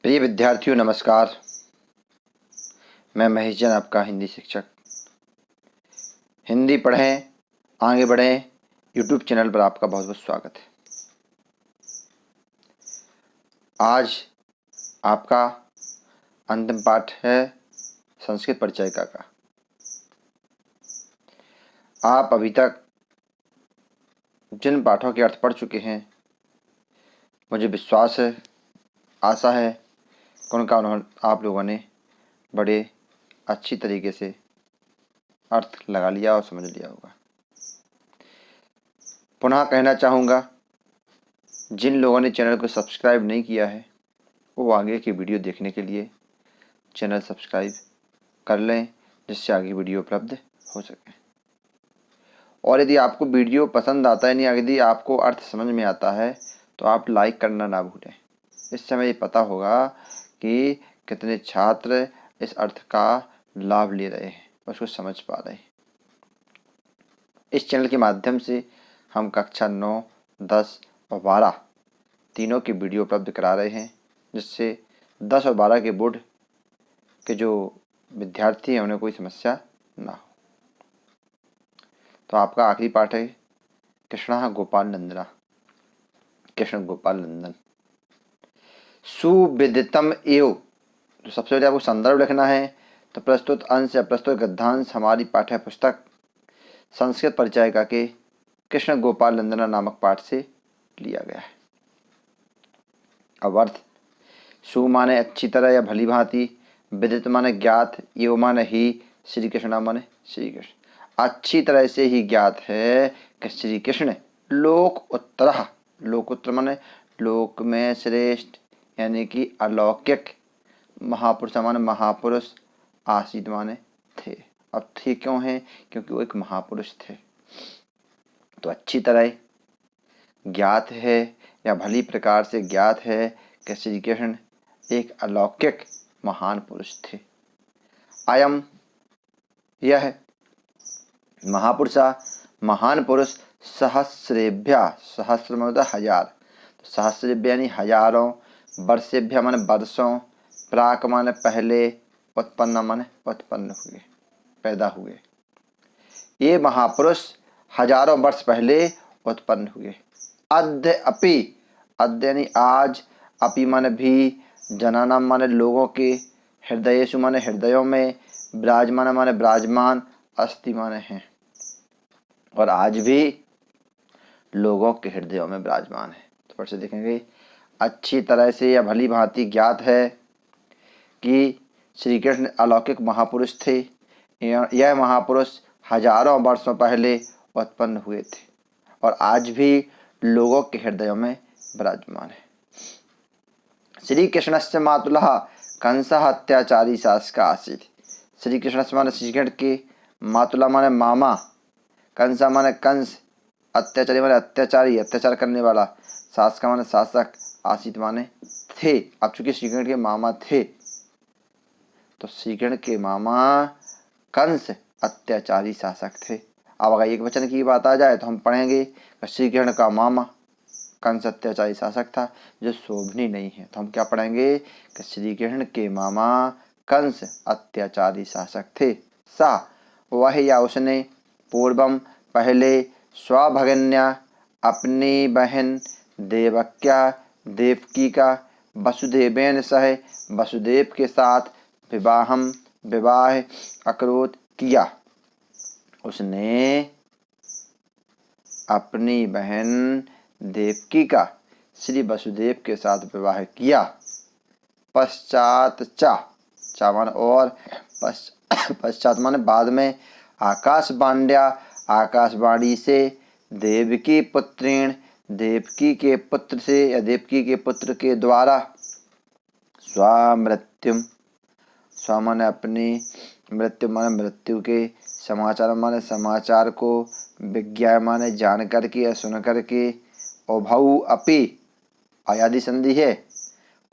प्रिय विद्यार्थियों नमस्कार। मैं महेश जैन आपका हिंदी शिक्षक। हिंदी पढ़ें आगे बढ़ें यूट्यूब चैनल पर आपका बहुत बहुत स्वागत है। आज आपका अंतिम पाठ है संस्कृत परिचयिका का। आप अभी तक जिन पाठों के अर्थ पढ़ चुके हैं, मुझे विश्वास है, आशा है कि उनका आप लोगों ने बड़े अच्छी तरीके से अर्थ लगा लिया और समझ लिया होगा। पुनः कहना चाहूँगा, जिन लोगों ने चैनल को सब्सक्राइब नहीं किया है वो आगे की वीडियो देखने के लिए चैनल सब्सक्राइब कर लें, जिससे आगे वीडियो उपलब्ध हो सके। और यदि आपको वीडियो पसंद आता है, नहीं यदि आपको अर्थ समझ में आता है तो आप लाइक करना ना भूलें। इससे हमें ये पता होगा कि कितने छात्र इस अर्थ का लाभ ले रहे हैं, उसको समझ पा रहे हैं। इस चैनल के माध्यम से हम कक्षा 9, 10 और 12 तीनों की वीडियो उपलब्ध करा रहे हैं, जिससे 10 और 12 के बोर्ड के जो विद्यार्थी हैं उन्हें कोई समस्या ना हो। तो आपका आखिरी पाठ है कृष्ण गोपाल नंदना। कृष्ण गोपाल नंदन सुविदितम एव। तो सबसे पहले आपको संदर्भ लिखना है। तो प्रस्तुत अंश या प्रस्तुत गद्यांश हमारी पाठ्य पुस्तक संस्कृत परिचयिका के कृष्ण गोपाल नंदना नामक पाठ से लिया गया है। अब अर्थ। सु माने अच्छी तरह या भली भांति, विदित माने ज्ञात, एव माने ही, श्री कृष्ण माने श्री कृष्ण। अच्छी तरह से ही ज्ञात है कि श्री कृष्ण लोक उत्तरः, लोक उत्तर माने लोक में श्रेष्ठ यानी कि अलौकिक, महापुरुष माने महापुरुष, आसीत माने थे। अब थे क्यों हैं? क्योंकि वो एक महापुरुष थे। तो अच्छी तरह ज्ञात है या भली प्रकार से ज्ञात है कि श्री कृष्ण एक अलौकिक महान पुरुष थे। अयम यह महापुरुषा महान पुरुष सहस्रेभ्य, सहस्र मतलब हजार, तो सहस्रेभ्य यानी हजारों, वर्षेभ्य माने वर्षों, प्राक माने पहले, उत्पन्न माने उत्पन्न हुए, पैदा हुए। ये महापुरुष हजारों वर्ष पहले उत्पन्न हुए। अद्य अपि, अद्य यानी आज, अपि माने भी, जनानाम माने लोगों के, हृदयेषु माने हृदयों में, विराजमान माने विराजमान, अस्ति माने हैं, और आज भी लोगों के हृदयों में विराजमान है। तो फिर से देखेंगे, अच्छी तरह से या भली भांति ज्ञात है कि श्री कृष्ण अलौकिक महापुरुष थे। यह महापुरुष हजारों वर्षों पहले उत्पन्न हुए थे और आज भी लोगों के हृदयों में विराजमान है। श्री कृष्णस्य मातुलः कंसः अत्याचारी शासका आसीत्। श्री कृष्ण माने श्री कृष्ण के, मातुला माने मामा, कंसा माने कंस, अत्याचारी माने अत्याचारी, अत्याचार करने वाला, शासका माने शासक, आसीत माने थे। अब चूंकि श्री कृष्ण के मामा थे तो श्री कृष्ण के मामा कंस अत्याचारी शासक थे। अब अगर एक वचन की बात आ जाए तो हम पढ़ेंगे श्री कृष्ण का मामा कंस अत्याचारी शासक था, जो शोभनीय नहीं है। तो हम क्या पढ़ेंगे कि श्री कृष्ण के मामा कंस अत्याचारी शासक थे। सा वह या उसने, पूर्वम पहले, स्वभगन्या अपनी बहन, देवक्या देवकी का, वसुदेवेन सह वसुदेव के साथ, विवाह अकरोत किया। उसने अपनी बहन देवकी का श्री वसुदेव के साथ विवाह किया। पश्चात चा मान और, पश्चात मान बाद में, आकाशवाण्या आकाशवाणी से, देवकी पुत्रेण देवकी के पुत्र से या देवकी के पुत्र के द्वारा, स्वामृत्युम, स्व माने अपनी, मृत्यु माने मृत्यु के, समाचार माने समाचार को, विज्ञा माने जान करके या सुन करके, उभौ अपि आयादि संधि है,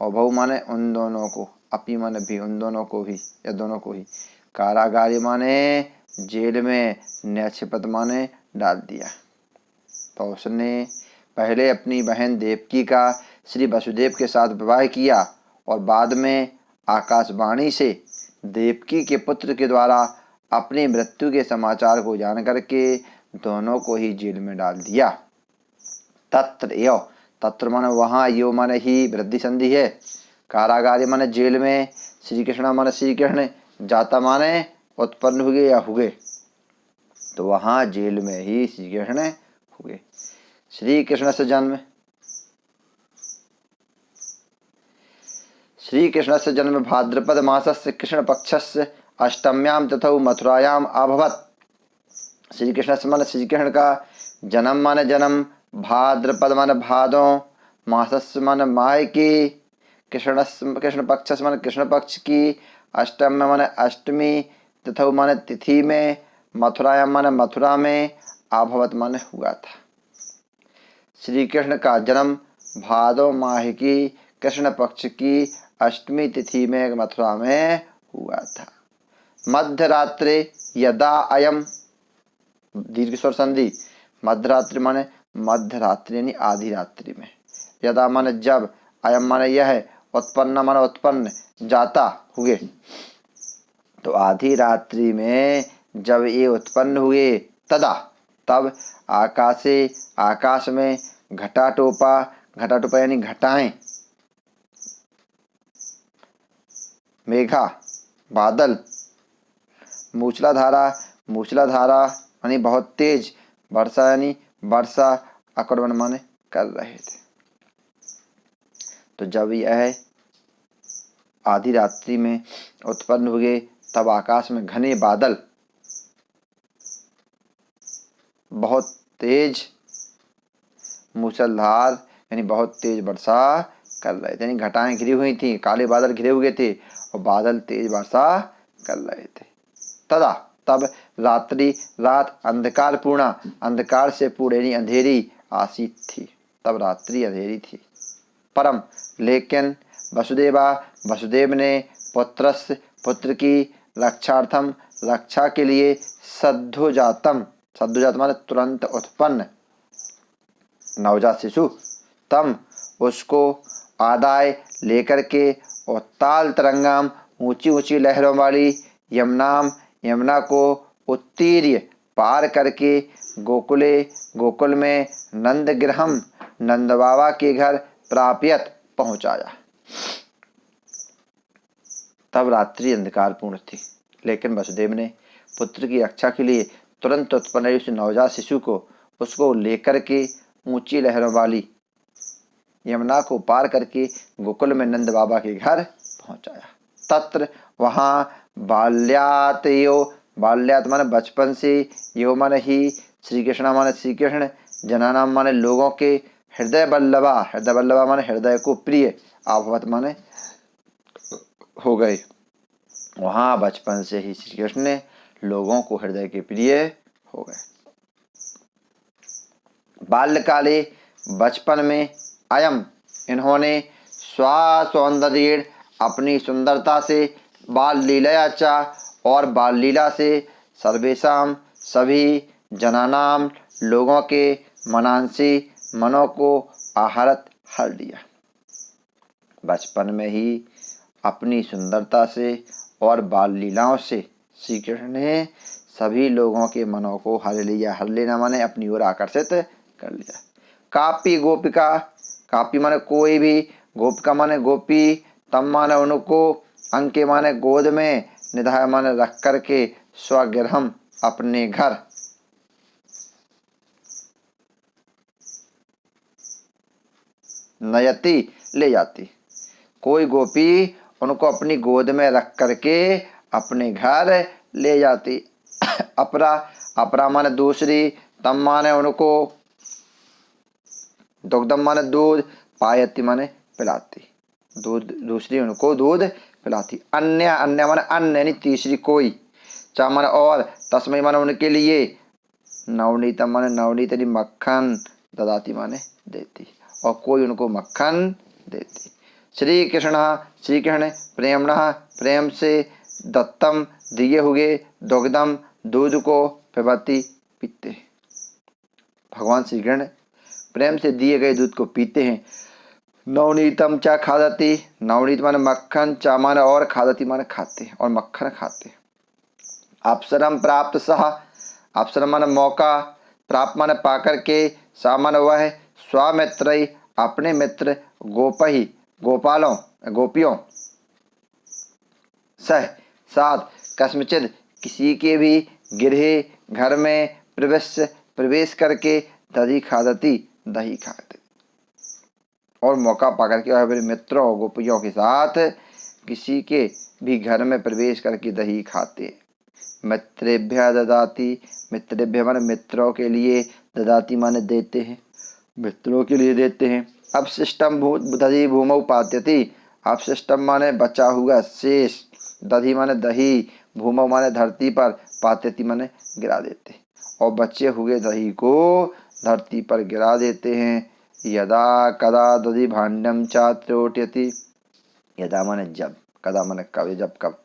उभौ माने उन दोनों को, अपि माने भी उन दोनों को भी या दोनों को ही, कारागारी माने जेल में, न्यायपद माने डाल दिया। तो उसने पहले अपनी बहन देवकी का श्री वसुदेव के साथ विवाह किया और बाद में आकाशवाणी से देवकी के पुत्र के द्वारा अपनी मृत्यु के समाचार को जान करके दोनों को ही जेल में डाल दिया। तत्र यो, तत्र माने वहाँ, यो माने ही वृद्धि संधि है, कारागार माने जेल में, श्री कृष्ण माने श्री कृष्ण, जाता माने उत्पन्न हुए या हुए, तो वहाँ जेल में ही श्री कृष्ण हुए। श्री कृष्ण से जन्म, श्री कृष्ण से जन्म भाद्रपद मासस्य कृष्ण पक्षस्य अष्टम्याम तथा मथुरायाम अभवत। श्री कृष्ण से माने श्री कृष्ण का जन्म माने जन्म, भाद्रपद माने भादों, मासस्य माने माह की, कृष्ण पक्ष माने कृष्ण पक्ष की, अष्टम माने अष्टमी, तथा माने तिथि में, मथुरायाम माने मथुरा में, अभवत माने हुआ था। श्री कृष्ण का जन्म भादो माह की कृष्ण पक्ष की अष्टमी तिथि में मथुरा में हुआ था। मध्यरात्रि यदा अयम, दीर्घ स्वर संधि, मध्यरात्रि माने मध्यरात्रि यानी आधी रात्रि में, यदा माने जब, अयम माने यह, उत्पन्न माने उत्पन्न, जाता हुए, तो आधी रात्रि में जब ये उत्पन्न हुए, तदा तब आकाशे, आकाश में, घटाटोपा, घटाटोपा यानी घटाएं, मेघा बादल, मूसलाधारा, मूसलाधारा यानी बहुत तेज, वर्षा यानी वर्षा, आक्रमण माने कर रहे थे। तो जब यह आधी रात्रि में उत्पन्न हुए, तब आकाश में घने बादल, बहुत तेज मूसलाधार यानी बहुत तेज वर्षा कर रहे थे, यानी घटाएं घिरी हुई थी, काले बादल घिरे हुए थे और बादल तेज वर्षा कर रहे थे। तदा तब रात्रि, रात, अंधकार पूर्णा, अंधकार से पूर्ण यानी अंधेरी, आसीत थी, तब रात्रि अंधेरी थी। परम लेकिन वसुदेवा, वसुदेव ने पुत्रस्य, पुत्र की, रक्षार्थम, रक्षा के लिए, सद्योजातम, सद्योजात माने तुरंत उत्पन्न, नवजात शिशु, तम उसको, आदाय लेकर के, और ताल तरंगाम ऊंची ऊंची लहरों वाली, यमुनाम यमुना को, उत्तीर्य पार करके, गोकुले गोकुल में, नंद गृहम नंद बाबा के घर, प्राप्यत पहुंचाया। तब रात्रि अंधकार पूर्ण थी, लेकिन वसुदेव ने पुत्र की रक्षा के लिए तुरंत उत्पन्न उस नवजात शिशु को, उसको लेकर के ऊंची लहरों वाली यमुना को पार करके गोकुल में नंद बाबा के घर पहुंचाया। तत्र वहाँ बाल्यात यो, बाल्यात माने बचपन से, यो माने ही, श्री कृष्ण माने श्री कृष्ण, जनानाम माने लोगों के, हृदय बल्लभा, हृदय बल्लभा माने हृदय को प्रिय, अभवत माने हो गए। वहाँ बचपन से ही श्री कृष्ण ने लोगों को हृदय के प्रिय हो गए। बाल्यकाले, बचपन में, अयम इन्होंने, स्वासौंदर्येण अपनी सुंदरता से, बाल लीलाया चा और बाल लीला से, सर्वेशाम सभी, जनानाम लोगों के, मनांसी मनों को, आहरत हर लिया। बचपन में ही अपनी सुंदरता से और बाल लीलाओं से श्री कृष्ण ने सभी लोगों के मनों को हर लिया। हर लेना माने अपनी ओर आकर्षित कर लिया। कापी गोपिका, कापी माने कोई भी, गोपिका माने गोपी, तम माने उनको, अंके माने गोद में, निधाय माने रख करके, स्वगृहम अपने घर, नयति ले जाती, कोई गोपी उनको अपनी गोद में रख करके अपने घर ले जाती। अपरा, अपरा माने दूसरी, तम माने उनको, दुग्धम माने दूध, पायती माने पिलाती, दूध, दूसरी उनको दूध पिलाती। अन्य, अन्य माने अन्य यानी तीसरी कोई, चा माने और, तस्मय माने उनके लिए, नवनीतम माने नवनीत यानी मक्खन, ददाती माने देती, और कोई उनको मक्खन देती। श्री कृष्ण, श्री कृष्ण प्रेमणः प्रेम से, दत्तम दिए हुए, दुग्धम दूध को, पिबती पीते, भगवान श्री कृष्ण प्रेम से दिए गए दूध को पीते हैं। नवनीतम चा खादति, नवनीत माने मक्खन, चा माने और, खादति माने खाते और मक्खन खाते। अवसरम प्राप्त सह, अवसर माने मौका, प्राप्त माने पाकर के, सा माने वह, स्वामित्रई अपने मित्र, गोपहि गोपालों गोपियों, सह साथ, कस्मचिद किसी के भी, गृह घर में, प्रवेश करके, दधि खादति दही खाते और मौका पाकर के वह अपने मित्रों गोपियों के साथ किसी के भी घर में प्रवेश करके दही खाते। मित्रेभ्य ददाति, मित्रेभ्य माने मित्रों के लिए, ददाति माने देते हैं, मित्रों के लिए देते हैं। अपशिष्टम दधि भूमौ पात्यति, अपशिष्टम माने बचा हुआ शेष, दधि माने दही, भूमौ माने धरती पर, पात्यति माने गिरा देते और बचे हुए दही को धरती पर गिरा देते हैं। यदा कदा दधि भाण्डम चा त्रोट्यति, यदा माने जब, कदा माने कब, जब कब,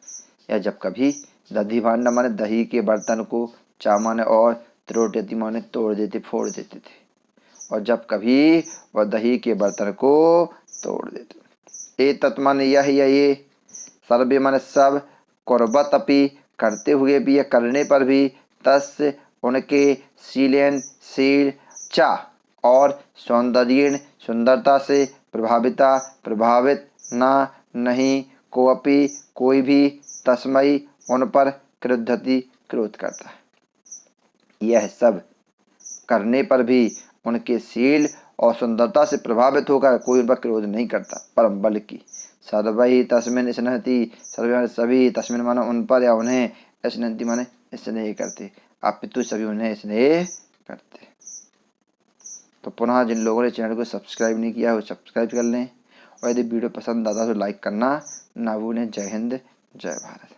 या जब कभी, दधि भांड माने दही के बर्तन को, चा माने और, त्रोट्यति माने तोड़ देते, फोड़ देते थे, और जब कभी वह दही के बर्तन को तोड़ देते। ए तत् माने यह या ये, सर्वे माने सब, कुर्वत अपि करते हुए भी या करने पर भी, तस्य उनके, शीलेन शील, चा और, सौंदर्येण सुंदरता से, प्रभाविता प्रभावित, ना नहीं, कोअपि कोई भी, तस्मै उन पर, क्रुद्धति क्रोध करता है। यह सब करने पर भी उनके शील और सुंदरता से प्रभावित होकर कोई उन पर क्रोध नहीं करता, परम बल की। सर्वै तस्मिन् स्नहति, सर्वे सभी, तस्मिन् माने उन पर या उन्हें, स्नहति माने स्नेह करते, अपितु सभी उन्हें स्नेह करते। तो पुनः जिन लोगों ने चैनल को सब्सक्राइब नहीं किया है वो सब्सक्राइब कर लें, और यदि वीडियो पसंद आता तो लाइक करना ना भूलें। जय हिंद, जय भारत।